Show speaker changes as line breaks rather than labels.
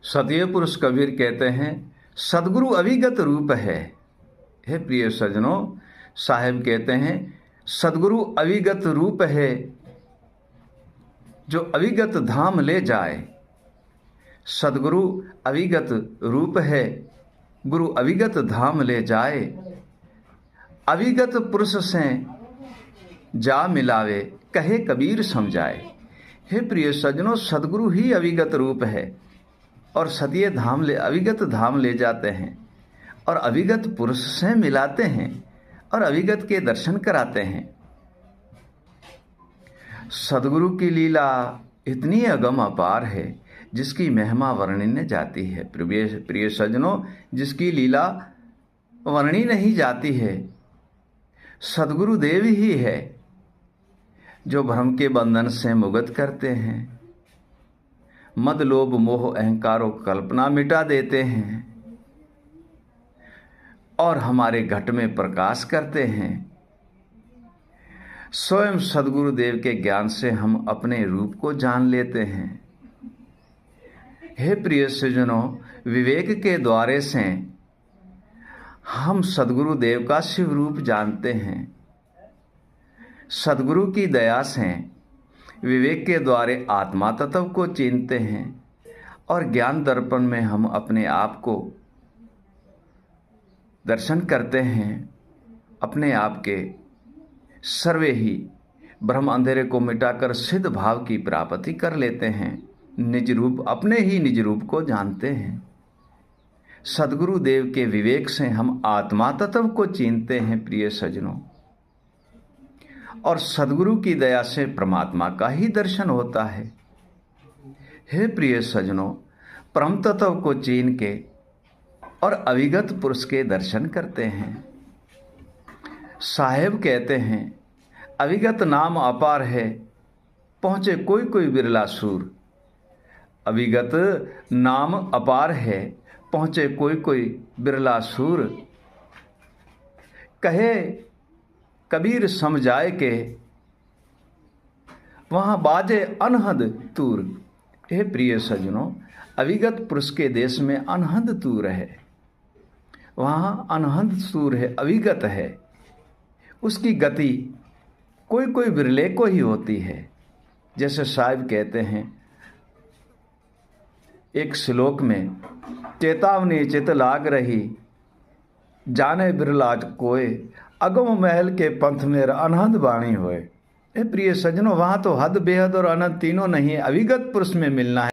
सतीय पुरुष कबीर कहते हैं, सदगुरु अविगत रूप है। हे प्रिय सज्जनों, साहेब कहते हैं सदगुरु अविगत रूप है, जो अविगत धाम ले जाए। सदगुरु अविगत रूप है, गुरु अविगत धाम ले जाए। अविगत पुरुष से जा मिलावे, कहे कबीर समझाए। हे प्रिय सज्जनों, सदगुरु ही अविगत रूप है और सतीय धाम अविगत धाम ले जाते हैं और अविगत पुरुष से मिलाते हैं और अविगत के दर्शन कराते हैं। सदगुरु की लीला इतनी अगम अपार है जिसकी महिमा वर्णि न जाती है। प्रिय सज्जनों, जिसकी लीला वर्णि नहीं जाती है, सदगुरु देव ही है जो भ्रम के बंधन से मुक्त करते हैं, मद लोभ मोह अहंकारों कल्पना मिटा देते हैं और हमारे घट में प्रकाश करते हैं। स्वयं सदगुरु देव के ज्ञान से हम अपने रूप को जान लेते हैं। हे प्रिय सज्जनों, विवेक के द्वारे से हम सदगुरु देव का शिव रूप जानते हैं। सदगुरु की दया से विवेक के द्वारे आत्मा तत्व को चिन्हते हैं और ज्ञान दर्पण में हम अपने आप को दर्शन करते हैं। अपने आप के सर्वे ही ब्रह्म अंधेरे को मिटाकर सिद्ध भाव की प्राप्ति कर लेते हैं। निज रूप, अपने ही निज रूप को जानते हैं। सदगुरु देव के विवेक से हम आत्मा तत्व को चिन्हते हैं प्रिय सज्जनों, और सदगुरु की दया से परमात्मा का ही दर्शन होता है। हे प्रिय सज्जनों, परम तत्व को चीन के और अविगत पुरुष के दर्शन करते हैं। साहेब कहते हैं, अविगत नाम अपार है, पहुँचे कोई कोई बिरला सूर। अविगत नाम अपार है, पहुँचे कोई कोई बिरला सूर। कहे कबीर समझाए के, वहाँ बाजे अनहद तूर। हे प्रिय सज्जनों, अविगत पुरुष के देश में अनहद तूर है, वहाँ अनहद सूर है, अविगत है। उसकी गति कोई कोई बिरले को ही होती है। जैसे साहिब कहते हैं एक श्लोक में, चेतावनी चित लाग रही, जाने बिरलाज कोय, अगम महल के पंथ में अनहद वाणी होए। प्रिय सज्जनों, वहाँ तो हद बेहद और अनंत तीनों नहीं है, अविगत पुरुष में मिलना है।